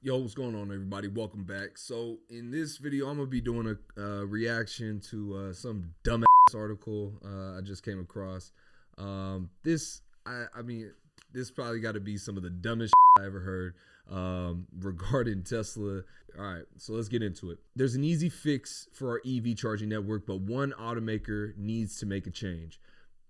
Yo, what's going on, everybody? Welcome back. So in this video, I'm gonna be doing a reaction to some dumbass article I just came across. This probably got to be some of the dumbest I ever heard regarding Tesla. All right, so let's get into it. There's an easy fix for our EV charging network, but one automaker needs to make a change.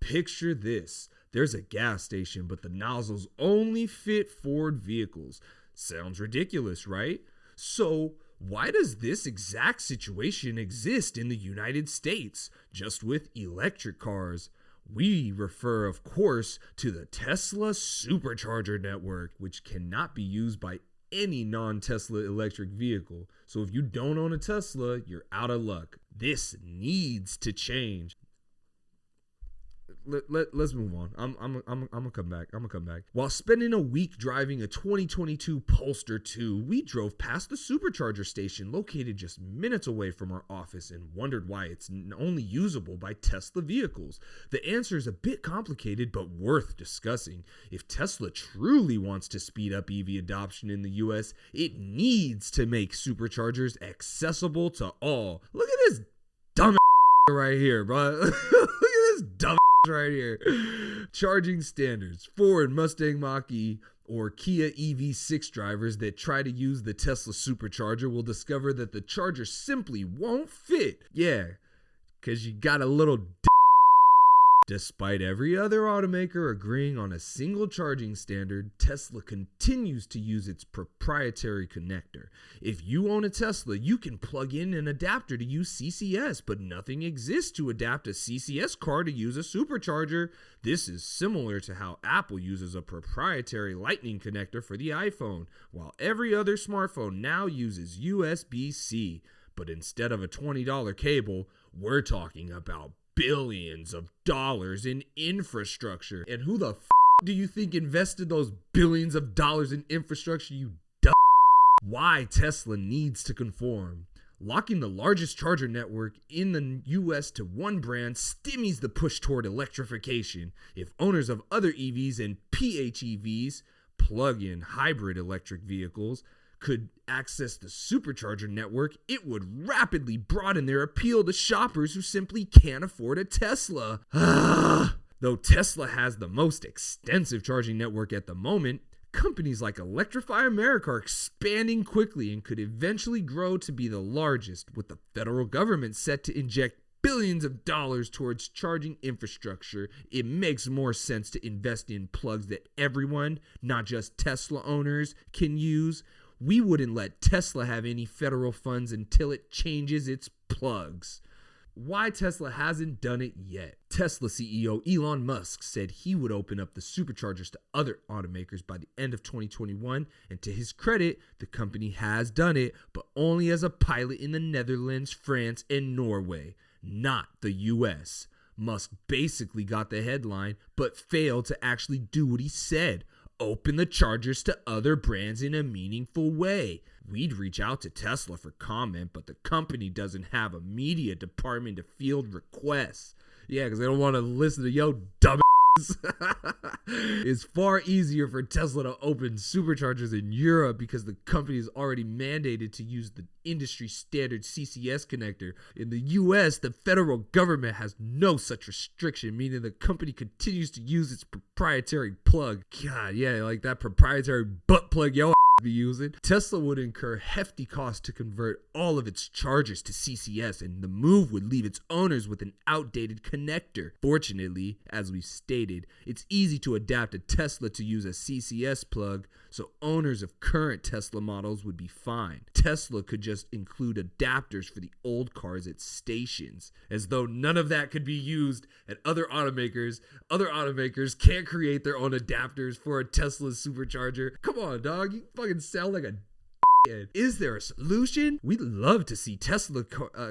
Picture this. There's a gas station, but the nozzles only fit Ford vehicles. Sounds ridiculous, right? So why does this exact situation exist in the United States, just with electric cars? We refer, of course, to the Tesla Supercharger network, which cannot be used by any non-Tesla electric vehicle. So if you don't own a Tesla, you're out of luck. This needs to change. Let's move on. I'm gonna come back. While spending a week driving a 2022 Polestar 2, we drove past the Supercharger station located just minutes away from our office and wondered why it's only usable by Tesla vehicles. The answer is a bit complicated, but worth discussing. If Tesla truly wants to speed up EV adoption in the US, it needs to make superchargers accessible to all. Look at this dumb right here, bro. Look at this dumb right here. Charging standards. Ford Mustang Mach-E or Kia EV6 drivers that try to use the Tesla Supercharger will discover that the charger simply won't fit. Yeah, because you got a little Despite every other automaker agreeing on a single charging standard, Tesla continues to use its proprietary connector. If you own a Tesla, you can plug in an adapter to use CCS, but nothing exists to adapt a CCS car to use a supercharger. This is similar to how Apple uses a proprietary Lightning connector for the iPhone, while every other smartphone now uses USB-C. But instead of a $20 cable, we're talking about billions of dollars in infrastructure. And who the do you think invested those billions of dollars in infrastructure, you dumb? Why Tesla needs to conform. Locking the largest charger network in the US to one brand stymies the push toward electrification. If owners of other EVs and PHEVs, plug-in hybrid electric vehicles, could access the supercharger network, it would rapidly broaden their appeal to shoppers who simply can't afford a Tesla. Though Tesla has the most extensive charging network at the moment, companies like Electrify America are expanding quickly and could eventually grow to be the largest, with the federal government set to inject billions of dollars towards charging infrastructure. It makes more sense to invest in plugs that everyone, not just Tesla owners, can use. We wouldn't let Tesla have any federal funds until it changes its plugs. Why Tesla hasn't done it yet? Tesla CEO Elon Musk said he would open up the superchargers to other automakers by the end of 2021, and to his credit, the company has done it, but only as a pilot in the Netherlands, France, and Norway, not the US. Musk basically got the headline, but failed to actually do what he said. Open the chargers to other brands in a meaningful way. We'd reach out to Tesla for comment, but the company doesn't have a media department to field requests. Yeah, because they don't want to listen to yo dumb. It's far easier for Tesla to open superchargers in Europe because the company is already mandated to use the industry standard CCS connector. In the US, the federal government has no such restriction, meaning the company continues to use its proprietary plug. God, yeah, like that proprietary butt plug yo be using. Tesla would incur hefty costs to convert all of its chargers to CCS, and the move would leave its owners with an outdated connector. Fortunately, as we stated, it's easy to adapt a Tesla to use a CCS plug, so owners of current Tesla models would be fine. Tesla could just include adapters for the old cars at stations, as though none of that could be used at other automakers. Other automakers can't create their own adapters for a Tesla supercharger. Come on, dog. You fucking sound like a Is there a solution? We'd love to see Tesla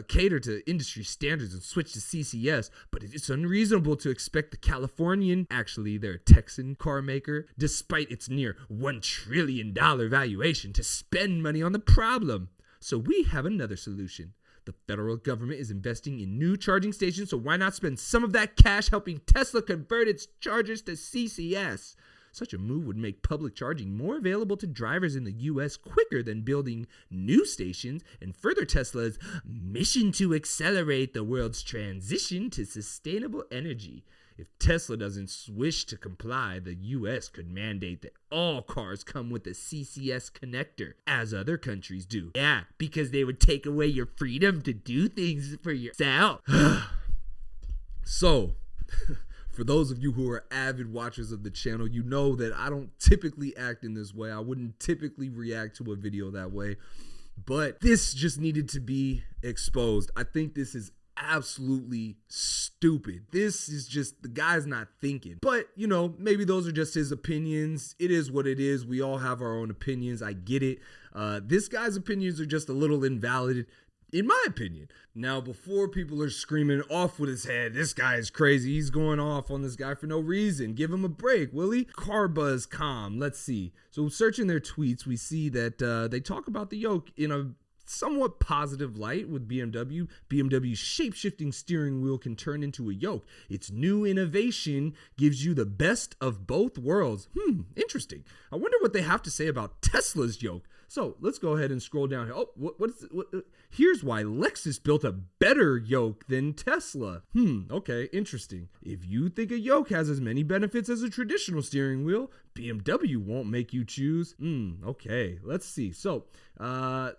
cater to industry standards and switch to CCS, but it's unreasonable to expect the Californian, actually their Texan car maker, despite its near $1 trillion valuation, to spend money on the problem. So we have another solution. The federal government is investing in new charging stations, so why not spend some of that cash helping Tesla convert its chargers to CCS? Such a move would make public charging more available to drivers in the U.S. quicker than building new stations and further Tesla's mission to accelerate the world's transition to sustainable energy. If Tesla doesn't wish to comply, the U.S. could mandate that all cars come with a CCS connector, as other countries do. Yeah, because they would take away your freedom to do things for yourself. So, for those of you who are avid watchers of the channel, you know that I don't typically act in this way. I wouldn't typically react to a video that way. But this just needed to be exposed. I think this is absolutely stupid. This is just, the guy's not thinking. But, you know, maybe those are just his opinions. It is what it is. We all have our own opinions. I get it. This guy's opinions are just a little invalid, in my opinion. Now, before people are screaming off with his head, this guy is crazy, he's going off on this guy for no reason, give him a break, will he? Carbuzz.com, let's see. So searching their tweets, we see that they talk about the yoke in a somewhat positive light with BMW. BMW's shape-shifting steering wheel can turn into a yoke. Its new innovation gives you the best of both worlds. Interesting. I wonder what they have to say about Tesla's yoke. So let's go ahead and scroll down here. Oh, here's why Lexus built a better yoke than Tesla. Okay, interesting. If you think a yoke has as many benefits as a traditional steering wheel, BMW won't make you choose. Okay, let's see. So, what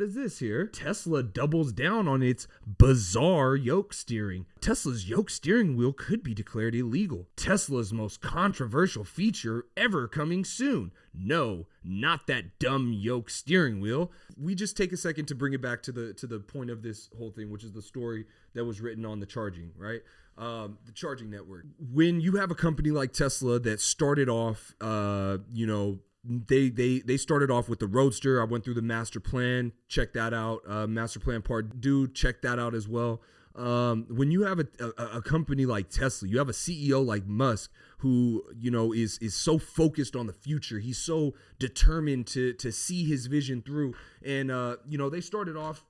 is this here? Tesla doubles down on its bizarre yoke steering. Tesla's yoke steering wheel could be declared illegal. Tesla's most controversial feature ever coming soon. No, not that dumb yoke steering wheel. We just take a second to bring it back to the point of this whole thing, which is the story that was written on the charging, right? The charging network. When you have a company like Tesla that started off, they started off with the Roadster. I went through the master plan, check that out. Master plan part 2, check that out as well. When you have a company like Tesla, you have a CEO like Musk who, you know, is so focused on the future. He's so determined to see his vision through. And, they started off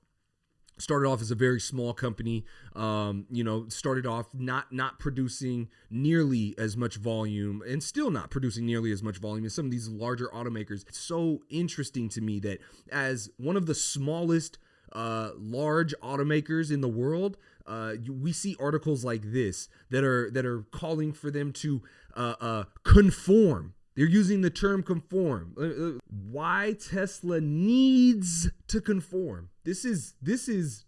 as a very small company, started off not producing nearly as much volume and still not producing nearly as much volume as some of these larger automakers. It's so interesting to me that as one of the smallest large automakers in the world, we see articles like this that are calling for them to conform. They're using the term conform. Why Tesla needs to conform. This is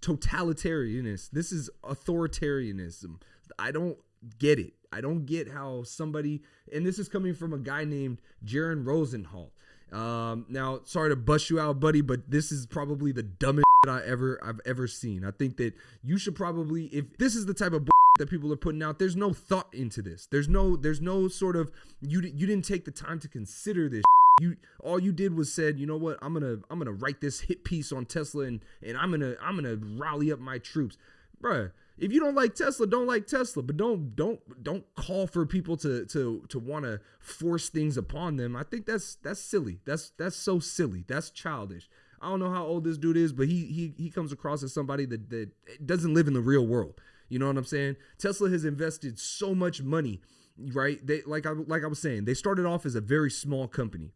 totalitarianism. This is authoritarianism. I don't get it. I don't get how somebody, and this is coming from a guy named Jaron Rosenthal. Now, sorry to bust you out, buddy, but this is probably the dumbest I've ever seen. I think that you should probably, if this is the type of that people are putting out, there's no thought into this. There's no sort of, you didn't take the time to consider this. All you did was said, you know what, I'm gonna write this hit piece on Tesla and I'm gonna rally up my troops, bruh. If you don't like Tesla, don't like Tesla, but don't call for people to want to force things upon them. I think that's silly. That's so silly. That's childish. I don't know how old this dude is, but he comes across as somebody that doesn't live in the real world. You know what I'm saying? Tesla has invested so much money, right? They like I was saying, they started off as a very small company.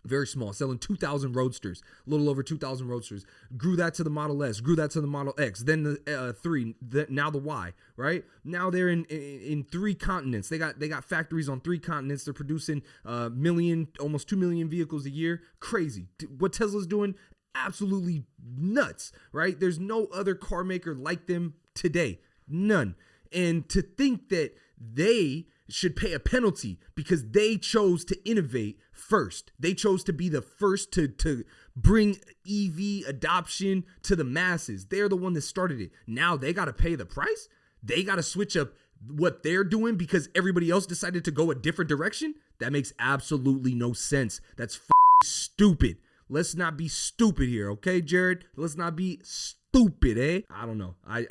Very small, selling 2,000 Roadsters, a little over 2,000 Roadsters. Grew that to the Model S, grew that to the Model X, then the 3, now the Y, right? Now they're in 3 continents. They got factories on 3 continents. They're producing almost 2 million vehicles a year. Crazy. What Tesla's doing, absolutely nuts, right? There's no other car maker like them today. None. And to think that they should pay a penalty because they chose to innovate first. They chose to be the first to bring EV adoption to the masses. They're the one that started it. Now they got to pay the price. They got to switch up what they're doing because everybody else decided to go a different direction. That makes absolutely no sense. That's stupid. Let's not be stupid here, okay, Jared? Let's not be stupid, eh? I don't know. I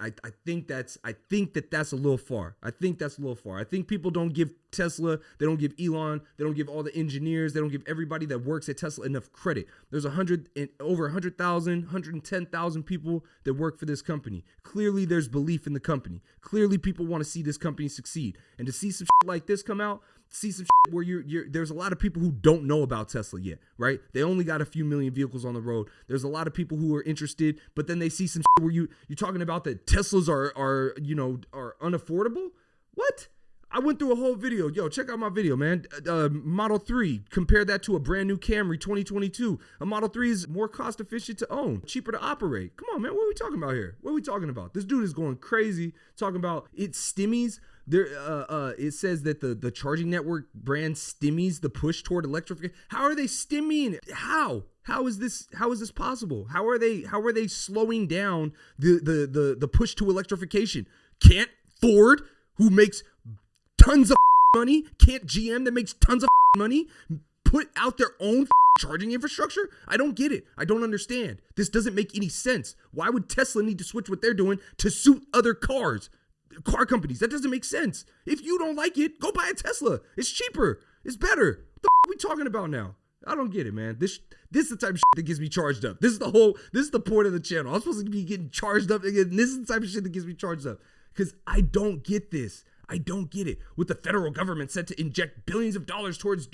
think that's a little far. I think people don't give Tesla, they don't give Elon, they don't give all the engineers, they don't give everybody that works at Tesla enough credit. There's over 100,000, 110,000 people that work for this company. Clearly, there's belief in the company. Clearly, people want to see this company succeed. And to see some shit like this come out, see some shit where there's a lot of people who don't know about Tesla yet, right? They only got a few million vehicles on the road. There's a lot of people who are interested, but then they see some shit where you're talking about that Teslas are unaffordable. What? I went through a whole video. Yo, check out my video, man. Model 3, compare that to a brand new Camry 2022. A Model 3 is more cost efficient to own, cheaper to operate. Come on, man. What are we talking about here? What are we talking about? This dude is going crazy talking about it stimmies. There, it says that the charging network brand stimmies the push toward electrification. How are they stimming? How is this possible? How are they slowing down the push to electrification? Can't Ford, who makes tons of money, can't GM that makes tons of money put out their own charging infrastructure? I don't get it. I don't understand. This doesn't make any sense. Why would Tesla need to switch what they're doing to suit other car companies? That doesn't make sense. If you don't like it, go buy a Tesla. It's cheaper. It's better. What the are we talking about now? I don't get it, man. This is the type of shit that gets me charged up. This is the point of the channel. I'm supposed to be getting charged up again. This is the type of shit that gets me charged up. Because I don't get this. I don't get it. With the federal government set to inject billions of dollars towards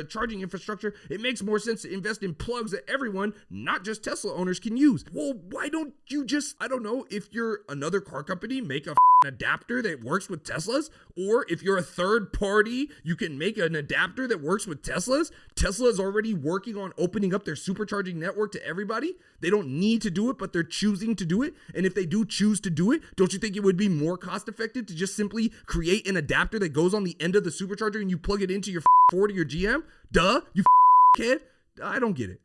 charging infrastructure, it makes more sense to invest in plugs that everyone, not just Tesla owners, can use. Well, why don't you just, I don't know, if you're another car company, make a adapter that works with Teslas? Or if you're a third party, you can make an adapter that works with Teslas. Tesla is already working on opening up their supercharging network to everybody. They don't need to do it, but they're choosing to do it. And if they do choose to do it, don't you think it would be more cost effective to just simply create an adapter that goes on the end of the supercharger and you plug it into your Ford or your GM? Duh, you kid. I don't get it.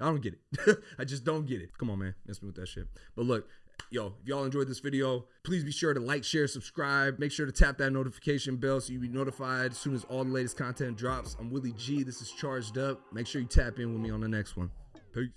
I just don't get it. Come on, man. Mess me with that shit. But look, yo, if y'all enjoyed this video, please be sure to like, share, subscribe. Make sure to tap that notification bell so you'll be notified as soon as all the latest content drops. I'm Willie G. This is Charged Up. Make sure you tap in with me on the next one. Peace.